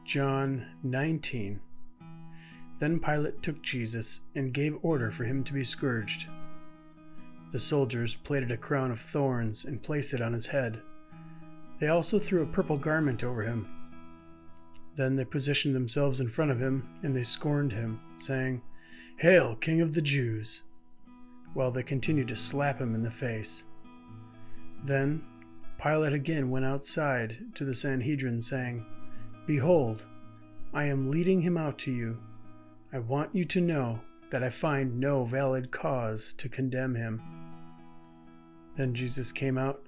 John 19. Then Pilate took Jesus and gave order for him to be scourged. The soldiers plaited a crown of thorns and placed it on his head. They also threw a purple garment over him. Then they positioned themselves in front of him, and they scorned him, saying, "Hail, King of the Jews!" while they continued to slap him in the face. Then Pilate again went outside to the Sanhedrin, saying, "Behold, I am leading him out to you. I want you to know that I find no valid cause to condemn him." Then Jesus came out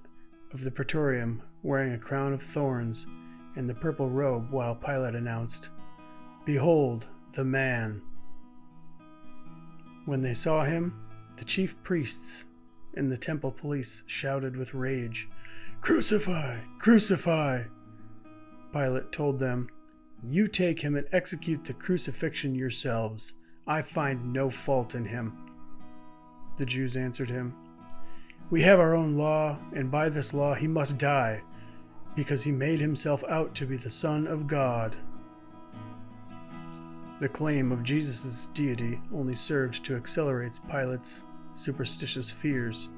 of the praetorium wearing a crown of thorns and the purple robe, while Pilate announced, "Behold, the man." When they saw him, the chief priests and the temple police shouted with rage, "Crucify! Crucify!" Pilate told them, "You take him and execute the crucifixion yourselves. I find no fault in him." The Jews answered him, "We have our own law, and by this law he must die, because he made himself out to be the Son of God." The claim of Jesus' deity only served to accelerate Pilate's superstitious fears.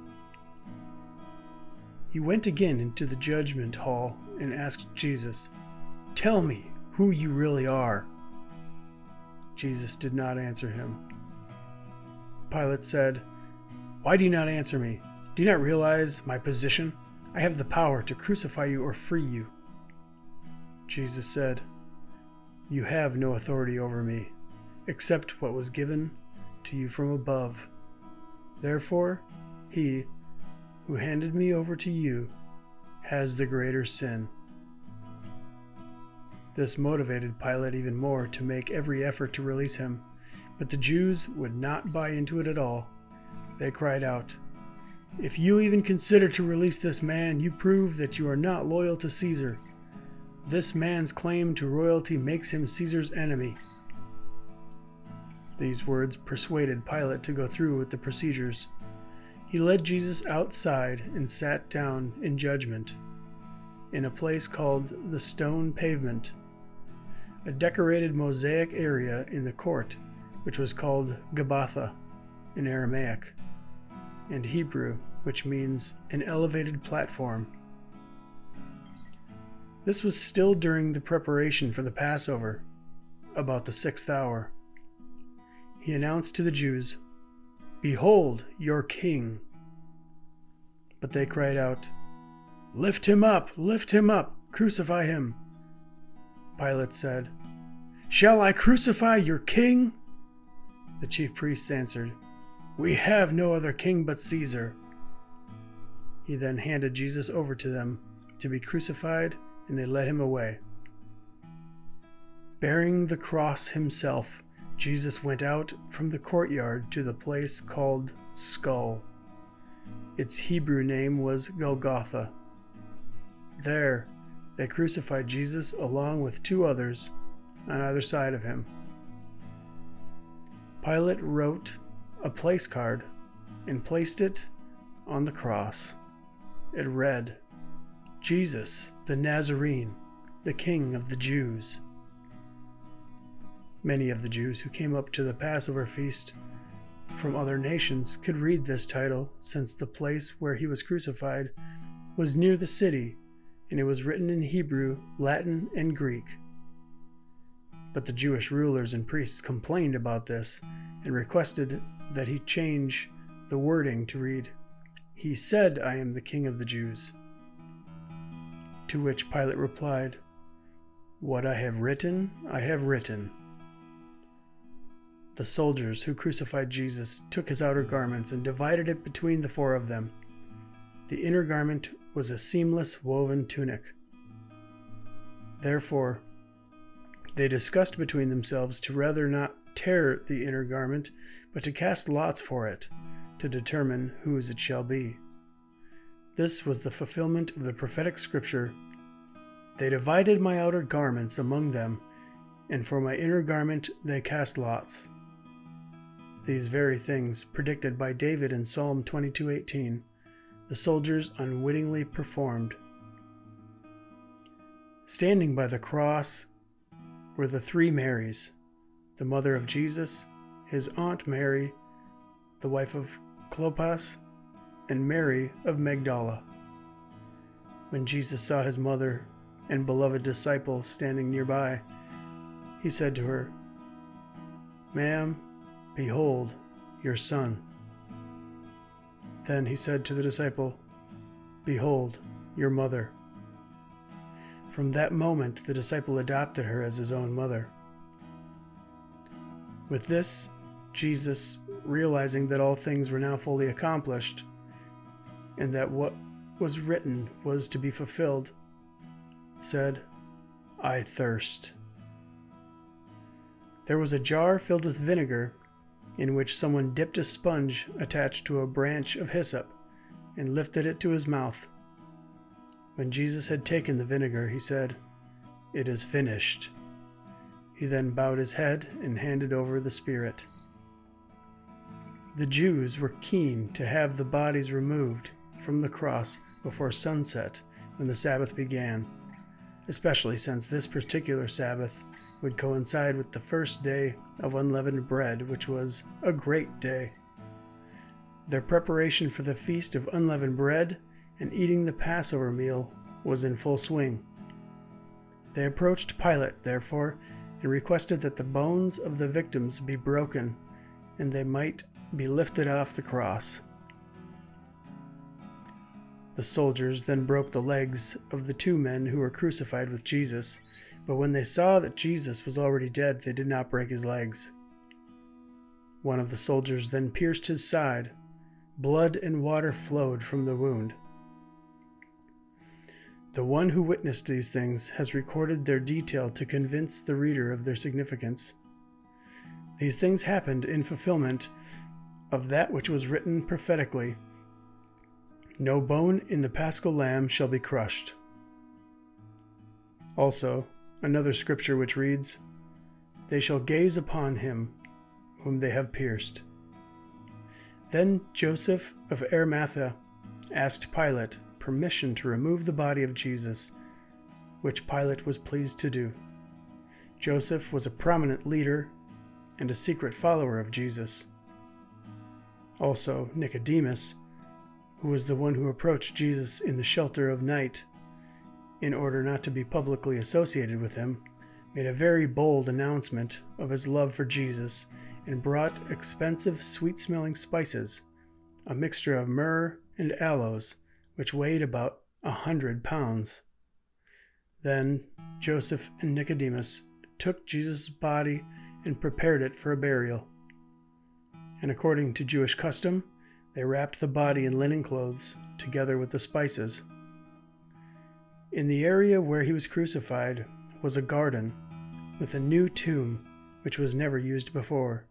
He went again into the judgment hall and asked Jesus, "Tell me who you really are." Jesus did not answer him. Pilate said, "Why do you not answer me? Do you not realize my position? I have the power to crucify you or free you." Jesus said, "You have no authority over me, except what was given to you from above. Therefore, he who handed me over to you has the greater sin." This motivated Pilate even more to make every effort to release him, but the Jews would not buy into it at all. They cried out, "If you even consider to release this man, you prove that you are not loyal to Caesar. This man's claim to royalty makes him Caesar's enemy." These words persuaded Pilate to go through with the procedures. He led Jesus outside and sat down in judgment in a place called the Stone Pavement, a decorated mosaic area in the court, which was called Gabbatha in Aramaic and Hebrew, which means an elevated platform. This was still during the preparation for the Passover, about the 6th hour. He announced to the Jews, "Behold your king." But they cried out, "Lift him up! Lift him up! Crucify him!" Pilate said, "Shall I crucify your king?" The chief priests answered, "We have no other king but Caesar." He then handed Jesus over to them to be crucified, and they led him away. Bearing the cross himself, Jesus went out from the courtyard to the place called Skull. Its Hebrew name was Golgotha. There, they crucified Jesus along with 2 others on either side of him. Pilate wrote a place card and placed it on the cross. It read, "Jesus the Nazarene, the King of the Jews." Many of the Jews who came up to the Passover feast from other nations could read this title, since the place where he was crucified was near the city, and it was written in Hebrew, Latin, and Greek. But the Jewish rulers and priests complained about this and requested that he change the wording to read, "He said, I am the King of the Jews." To which Pilate replied, "What I have written, I have written." The soldiers who crucified Jesus took his outer garments and divided it between the 4 of them. The inner garment was a seamless woven tunic. Therefore, they discussed between themselves to rather not tear the inner garment, but to cast lots for it, to determine whose it shall be. This was the fulfillment of the prophetic scripture, "They divided my outer garments among them, and for my inner garment they cast lots." These very things, predicted by David in Psalm 22:18, the soldiers unwittingly performed. Standing by the cross were the three Marys, the mother of Jesus, his aunt Mary, the wife of Clopas, and Mary of Magdala. When Jesus saw his mother and beloved disciple standing nearby, he said to her, "Ma'am, behold, your son." Then he said to the disciple, "Behold, your mother." From that moment, the disciple adopted her as his own mother. With this, Jesus, realizing that all things were now fully accomplished, and that what was written was to be fulfilled, said, "I thirst." There was a jar filled with vinegar, in which someone dipped a sponge attached to a branch of hyssop and lifted it to his mouth. When Jesus had taken the vinegar, he said, "It is finished." He then bowed his head and handed over the spirit. The Jews were keen to have the bodies removed from the cross before sunset when the Sabbath began, especially since this particular Sabbath would coincide with the first day of unleavened bread, which was a great day. Their preparation for the feast of unleavened bread and eating the Passover meal was in full swing. They approached Pilate, therefore, and requested that the bones of the victims be broken and they might be lifted off the cross. The soldiers then broke the legs of the two men who were crucified with Jesus, but when they saw that Jesus was already dead, they did not break his legs. One of the soldiers then pierced his side. Blood and water flowed from the wound. The one who witnessed these things has recorded their detail to convince the reader of their significance. These things happened in fulfillment of that which was written prophetically, "No bone in the paschal lamb shall be crushed." Also, another scripture which reads, "They shall gaze upon him whom they have pierced." Then Joseph of Arimathea asked Pilate permission to remove the body of Jesus, which Pilate was pleased to do. Joseph was a prominent leader and a secret follower of Jesus. Also, Nicodemus, who was the one who approached Jesus in the shelter of night, in order not to be publicly associated with him, made a very bold announcement of his love for Jesus and brought expensive sweet-smelling spices, a mixture of myrrh and aloes, which weighed about 100 pounds. Then Joseph and Nicodemus took Jesus' body and prepared it for a burial. And according to Jewish custom, they wrapped the body in linen clothes together with the spices. In the area where he was crucified was a garden with a new tomb which was never used before.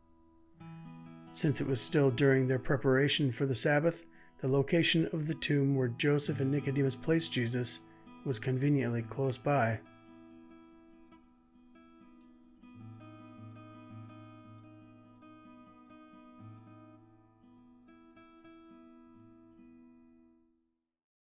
Since it was still during their preparation for the Sabbath, the location of the tomb where Joseph and Nicodemus placed Jesus was conveniently close by.